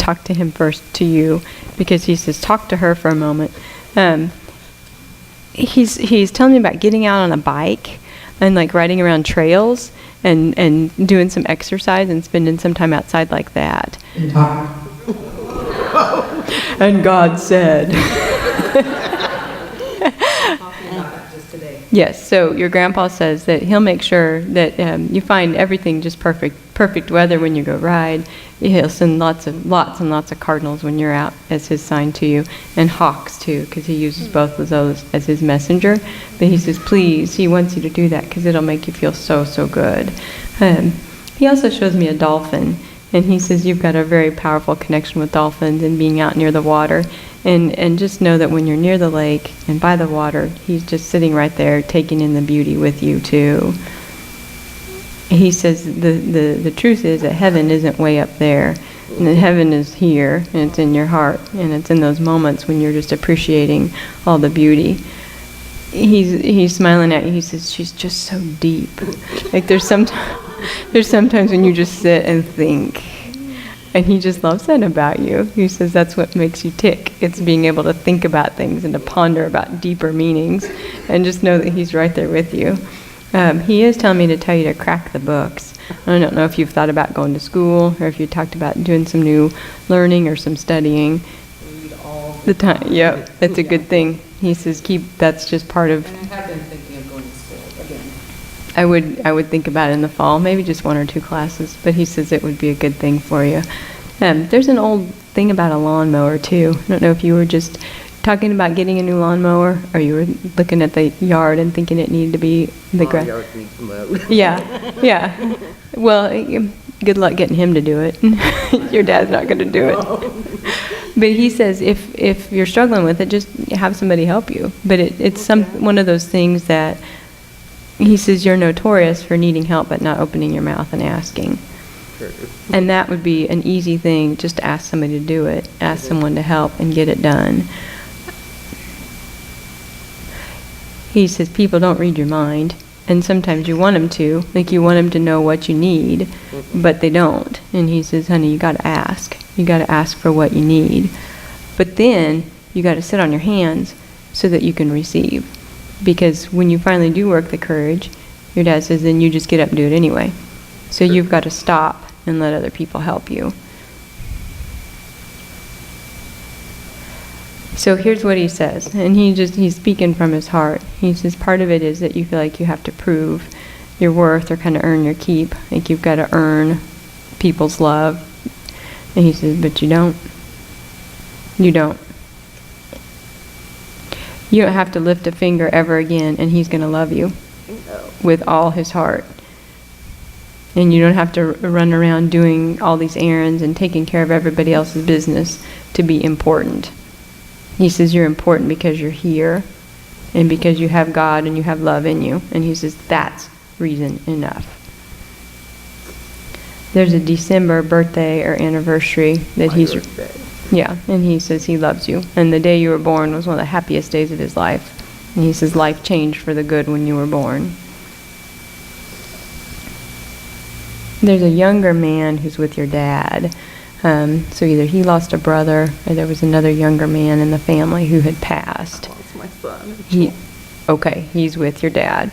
talk to him first, to you, because he says, talk to her for a moment. He's telling me about getting out on a bike and like riding around trails and doing some exercise and spending some time outside like that. And God said. Yes, so your grandpa says that he'll make sure that you find everything just perfect weather when you go ride. He'll send lots and lots of cardinals when you're out as his sign to you, and hawks too, because he uses both of those as his messenger. But he says, please, he wants you to do that because it'll make you feel so, so good. He also shows me a dolphin, and he says you've got a very powerful connection with dolphins and being out near the water. And just know that when you're near the lake and by the water, he's just sitting right there taking in the beauty with you too. He says the truth is that heaven isn't way up there, and that heaven is here, and it's in your heart, and it's in those moments when you're just appreciating all the beauty. He's smiling at you. He says, she's just so deep. Like there's sometimes when you just sit and think. And he just loves that about you. He says that's what makes you tick. It's being able to think about things and to ponder about deeper meanings, and just know that he's right there with you. He is telling me to tell you to crack the books. I don't know if you've thought about going to school, or if you talked about doing some new learning or some studying. Read all the time. Yep, that's a good thing. He says that's just part of. And I have been thinking of going to school again. I would think about it in the fall, maybe just 1 or 2 classes, but he says it would be a good thing for you. There's an old thing about a lawnmower too. I don't know if you were just talking about getting a new lawnmower, or you were looking at the yard and thinking it needed to be the grass. Yard needs mowed. Yeah. Well, good luck getting him to do it. Your dad's not going to do it. But he says if you're struggling with it, just have somebody help you. But it's one of those things that he says you're notorious for needing help but not opening your mouth and asking. Sure. And that would be an easy thing, just to ask somebody to do it, ask someone to help and get it done. He says people don't read your mind, and sometimes you want them to, like you want them to know what you need, but they don't. And he says, honey, you got to ask. You got to ask for what you need. But then you got to sit on your hands so that you can receive. Because when you finally do work the courage, your dad says, then you just get up and do it anyway. So you've got to stop and let other people help you. So here's what he says, and he's speaking from his heart. He says part of it is that you feel like you have to prove your worth or kind of earn your keep. Like you've got to earn people's love. And he says, but you don't. You don't. You don't have to lift a finger ever again, and he's going to love you with all his heart. And you don't have to run around doing all these errands and taking care of everybody else's business to be important. He says you're important because you're here and because you have God and you have love in you. And he says that's reason enough. There's a December birthday or anniversary that yeah, and he says he loves you. And the day you were born was one of the happiest days of his life. And he says life changed for the good when you were born. There's a younger man who's with your dad. So either he lost a brother or there was another younger man in the family who had passed. Oh, it's my son. Okay, he's with your dad.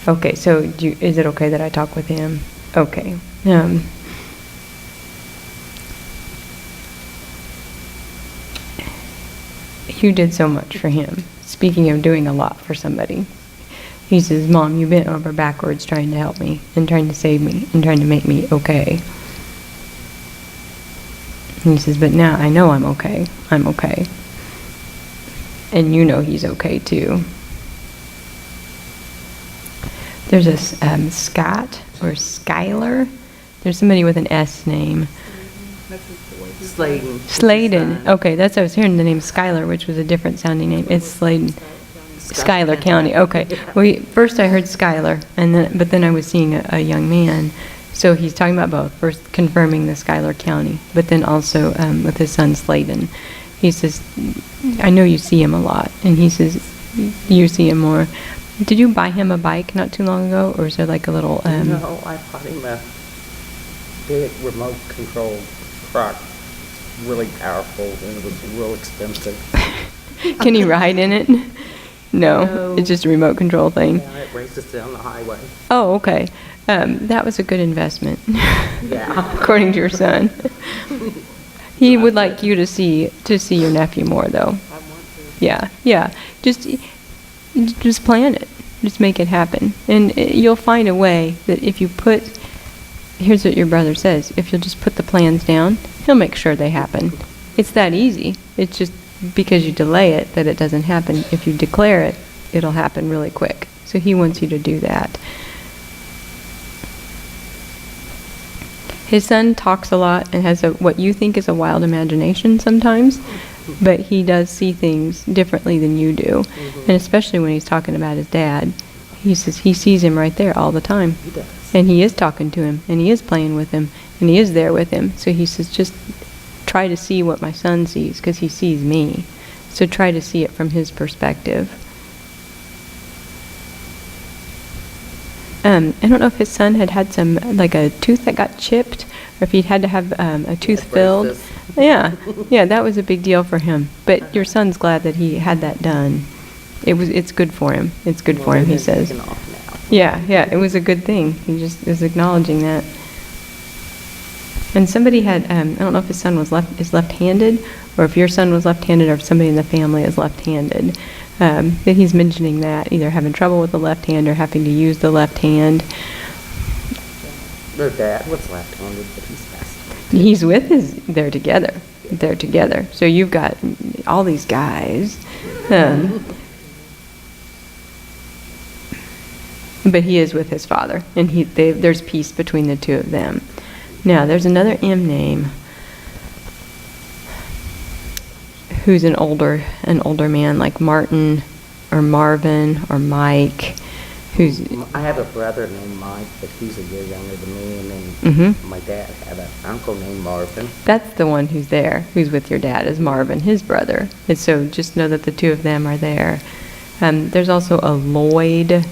Okay, so is it okay that I talk with him? Okay. You did so much for him. Speaking of doing a lot for somebody. He says, Mom, you bent over backwards trying to help me and trying to save me and trying to make me okay. And he says, but now I know I'm okay. I'm okay. And you know he's okay too. There's a Scott or Skylar. There's somebody with an S name. Sladen. Sladen. Okay, that's what I was hearing, the name Skylar, which was a different sounding name. It's Sladen. Schuyler County. Okay. Well, first I heard Skylar, but then I was seeing a young man. So he's talking about both. First confirming the Schuyler County, but then also with his son Sladen. He says, I know you see him a lot. And he says, you see him more. Did you buy him a bike not too long ago, or is there like a little? No, I bought him a big remote control truck, really powerful, and it was real expensive. Can he ride in it? No, No. it's just a remote control thing. Yeah, it races down the highway. Oh, okay. That was a good investment, Yeah. according to your son. He would like you to see your nephew more, though. I want to. Yeah, yeah. Just plan it. Just make it happen, and you'll find a way that if you put. Here's what your brother says: if you'll just put the plans down, he'll make sure they happen. It's that easy. It's just because you delay it that it doesn't happen. If you declare it, it'll happen really quick. So he wants you to do that. His son talks a lot and has what you think is a wild imagination sometimes, but he does see things differently than you do. And especially when he's talking about his dad, he says he sees him right there all the time. He does. And he is talking to him, and he is playing with him, and he is there with him. So he says, just try to see what my son sees, because he sees me. So try to see it from his perspective. I don't know if his son had some, like a tooth that got chipped, or if he'd had to have a tooth filled. braces. Yeah, that was a big deal for him. But your son's glad that he had that done. It's good for him. It's good for him, he says. Taken off now. Yeah, it was a good thing. He just is acknowledging that. And somebody had, I don't know if his son is left-handed, or if your son was left-handed, or if somebody in the family is left-handed. But he's mentioning that, either having trouble with the left hand or having to use the left hand. Their dad was left-handed, but he's fascinating. He's with they're together. They're together. So you've got all these guys. But he is with his father, and there's peace between the two of them. Now, there's another M name who's an older man, like Martin or Marvin or Mike, who's... I have a brother named Mike, but he's a year younger than me, and then my dad had an uncle named Marvin. That's the one who's there, who's with your dad, is Marvin, his brother. And so just know that the two of them are there. There's also a Lloyd...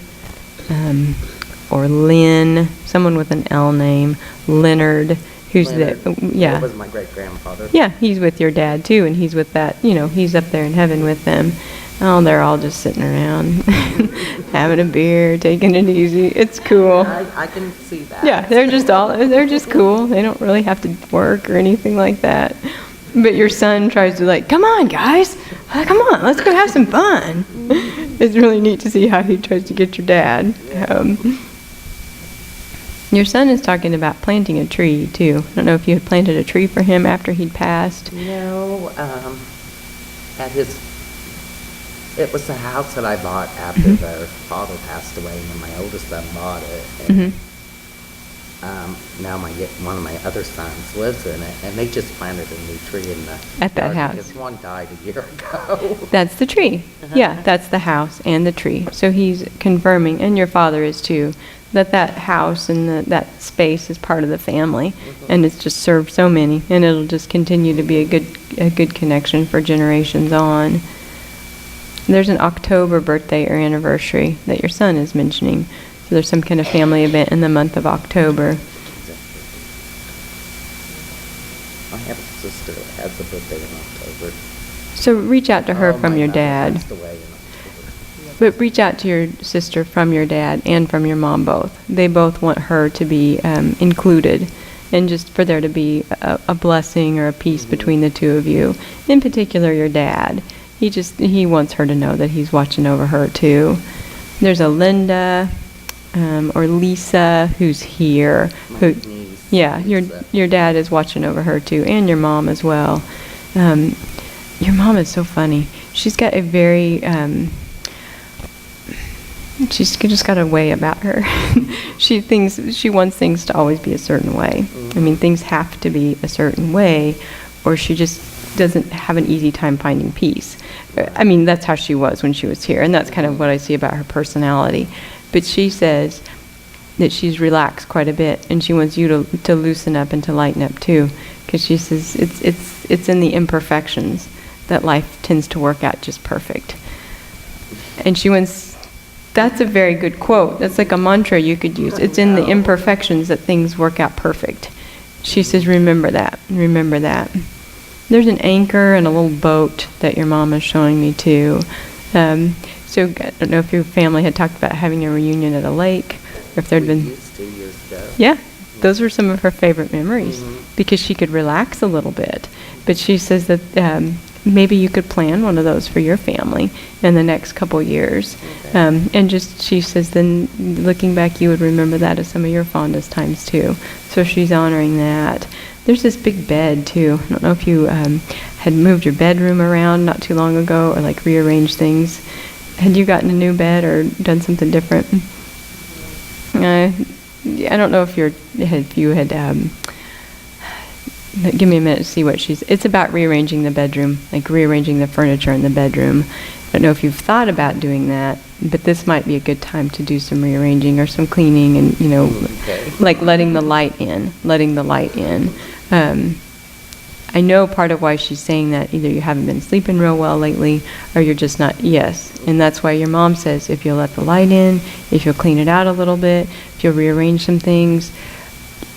or Lynn, someone with an L name, Leonard, who's Leonard. yeah. That was my great-grandfather. Yeah, he's with your dad too, and he's with that, he's up there in heaven with them. Oh, they're all just sitting around, having a beer, taking it easy. It's cool. I can see that. Yeah, they're just cool. They don't really have to work or anything like that. But your son tries to come on, guys, come on, let's go have some fun. It's really neat to see how he tries to get your dad. Your son is talking about planting a tree, too. I don't know if you had planted a tree for him after he'd passed. No, it was the house that I bought after their father passed away, and then my oldest son bought it. And, now one of my other sons lives in it, and they just planted a new tree in the At that yard house. because one died a year ago. That's the tree. Yeah, that's the house and the tree. So he's confirming, and your father is too, that house and that space is part of the family, and it's just served so many, and it'll just continue to be a good connection for generations on. There's an October birthday or anniversary that your son is mentioning. So there's some kind of family event in the month of October. I have a sister that has a birthday in October. So reach out to her from My your mother dad. passed away in October. But reach out to your sister from your dad and from your mom both. They both want her to be included, and just for there to be a blessing or a peace between the two of you. In particular, your dad. He wants her to know that he's watching over her too. There's a Linda or Lisa who's here. My niece, Yeah, Lisa. your dad is watching over her too, and your mom as well. Your mom is so funny. She's got a very she's just got a way about her. She wants things to always be a certain way. I mean, things have to be a certain way, or she just doesn't have an easy time finding peace. I mean, that's how she was when she was here, and that's kind of what I see about her personality. But she says that she's relaxed quite a bit, and she wants you to loosen up and to lighten up too, because she says it's in the imperfections that life tends to work out just perfect. And she wants That's a very good quote. That's like a mantra you could use. It's in the imperfections that things work out perfect. She says, remember that. Remember that. There's an anchor and a little boat that your mom is showing me too. So I don't know if your family had talked about having a reunion at a lake, or if there'd We been. used to years ago. Yeah, those were some of her favorite memories because she could relax a little bit. But she says that maybe you could plan one of those for your family in the next couple years. Okay. And just, she says, then looking back, you would remember that as some of your fondest times too. So she's honoring that. There's this big bed too. I don't know if you had moved your bedroom around not too long ago or like rearranged things. Had you gotten a new bed or done something different? I don't know if you had give me a minute to see what it's about rearranging the bedroom, like rearranging the furniture in the bedroom. I don't know if you've thought about doing that, but this might be a good time to do some rearranging or some cleaning and, Okay. like letting the light in. I know part of why she's saying that, either you haven't been sleeping real well lately, or you're just not, and that's why your mom says if you'll let the light in, if you'll clean it out a little bit, if you'll rearrange some things,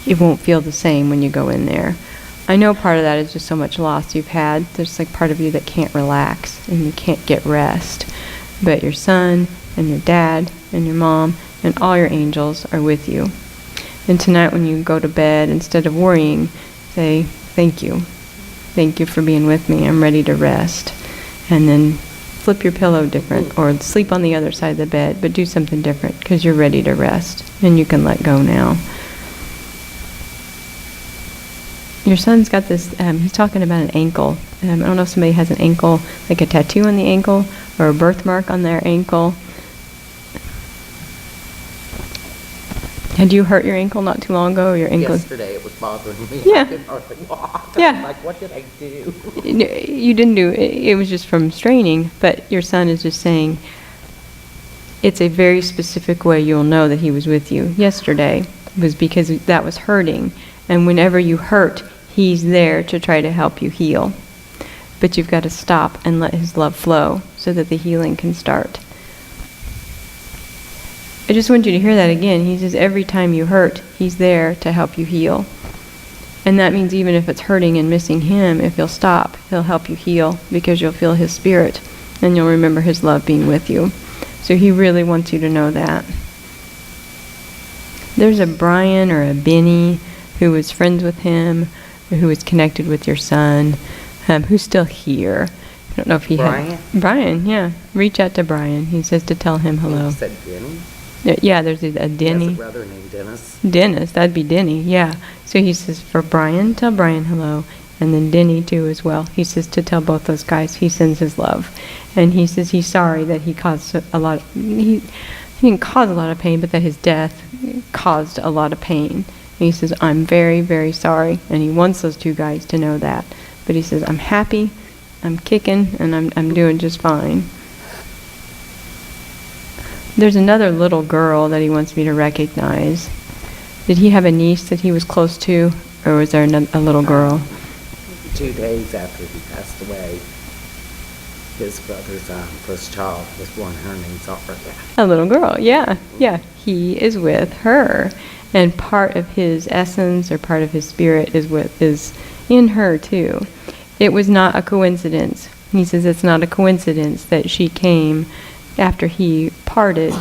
it won't feel the same when you go in there. I know part of that is just so much loss you've had. There's like part of you that can't relax and you can't get rest. But your son and your dad and your mom and all your angels are with you. And tonight when you go to bed, instead of worrying, say, thank you. Thank you for being with me. I'm ready to rest. And then flip your pillow different or sleep on the other side of the bed, but do something different because you're ready to rest and you can let go now. Your son's got this, he's talking about an ankle. I don't know if somebody has an ankle, like a tattoo on the ankle or a birthmark on their ankle. Had you hurt your ankle not too long ago, or your ankle? Yesterday it was bothering me. Yeah. I couldn't hardly walk. Yeah. I'm like, what did I do? You didn't do it. It was just from straining, but your son is just saying it's a very specific way you'll know that he was with you. Yesterday was because that was hurting, and whenever you hurt, he's there to try to help you heal. But you've got to stop and let his love flow so that the healing can start. I just want you to hear that again. He says every time you hurt, he's there to help you heal. And that means even if it's hurting and missing him, if you'll stop, he'll help you heal because you'll feel his spirit and you'll remember his love being with you. So he really wants you to know that. There's a Brian or a Benny who was friends with him, or who was connected with your son, who's still here. I don't know if he Brian? had... Brian, yeah. Reach out to Brian. He says to tell him hello. You said Denny? Yeah, there's a He has Denny. a brother named Dennis. Dennis, that'd be Denny, yeah. So he says for Brian, tell Brian hello, and then Denny too as well. He says to tell both those guys he sends his love. And he says he's sorry that he caused a lot of, he didn't cause a lot of pain, but that his death caused a lot of pain. And he says, I'm very, very sorry, and he wants those two guys to know that. But he says, I'm happy, I'm kicking, and I'm doing just fine. There's another little girl that he wants me to recognize. Did he have a niece that he was close to, or was there a little girl? 2 days after he passed away, his brother's first child was born. Her name's Arthur. A little girl, yeah. He is with her, and part of his essence or part of his spirit is in her too. It was not a coincidence. He says it's not a coincidence that she came after he parted,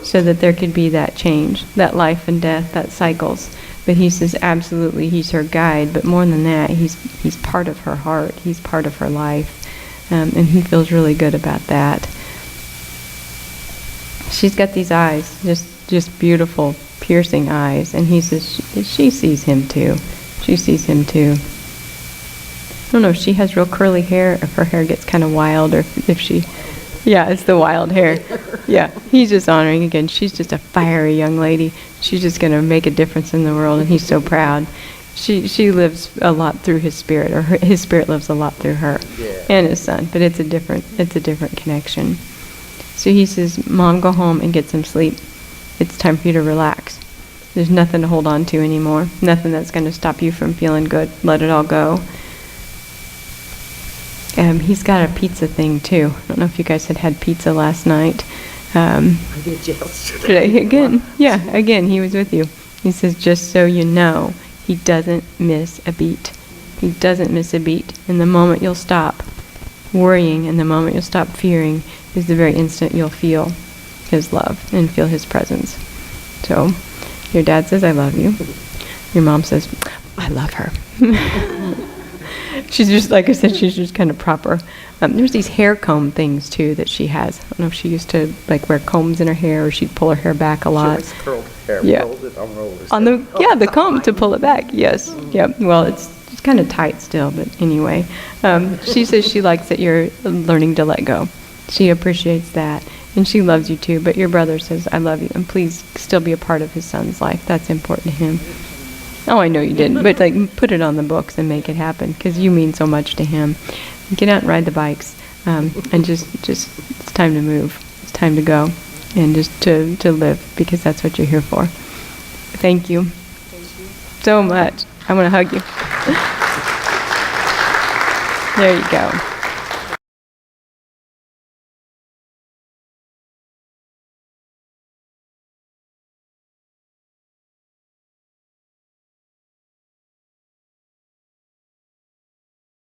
so that there could be that change, that life and death, that cycles. But he says absolutely he's her guide, but more than that, he's part of her heart, he's part of her life, and he feels really good about that. She's got these eyes, just beautiful, piercing eyes, and he says she sees him too. She sees him too. I don't know if she has real curly hair, if her hair gets kind of wild, or if she... Yeah, it's the wild hair. Yeah, he's just honoring again. She's just a fiery young lady. She's just going to make a difference in the world, and he's so proud. She lives a lot through his spirit, or his spirit lives a lot through her, Yeah. and his son. But it's a different connection. So he says, Mom, go home and get some sleep. It's time for you to relax. There's nothing to hold on to anymore. Nothing that's going to stop you from feeling good. Let it all go. He's got a pizza thing too. I don't know if you guys had pizza last night. I did yesterday. Today, again, yeah, again, he was with you. He says, just so you know, he doesn't miss a beat. He doesn't miss a beat. And the moment you'll stop worrying and the moment you'll stop fearing is the very instant you'll feel his love and feel his presence. So, your dad says, I love you. Your mom says, I love her. She's just, like I said, she's just kind of proper. There's these hair comb things, too, that she has. I don't know if she used to, like, wear combs in her hair or she'd pull her hair back a She lot. always curled hair, Yeah. rolled it on rollers. On the comb to pull it back, yes. Yep, well, it's kind of tight still, but anyway. She says she likes that you're learning to let go. She appreciates that. And she loves you, too. But your brother says, I love you. And please still be a part of his son's life. That's important to him. Oh, I know you didn't, but like put it on the books and make it happen because you mean so much to him. Get out and ride the bikes, and just it's time to move. It's time to go, and just to live because that's what you're here for. Thank you so much. I want to hug you. There you go.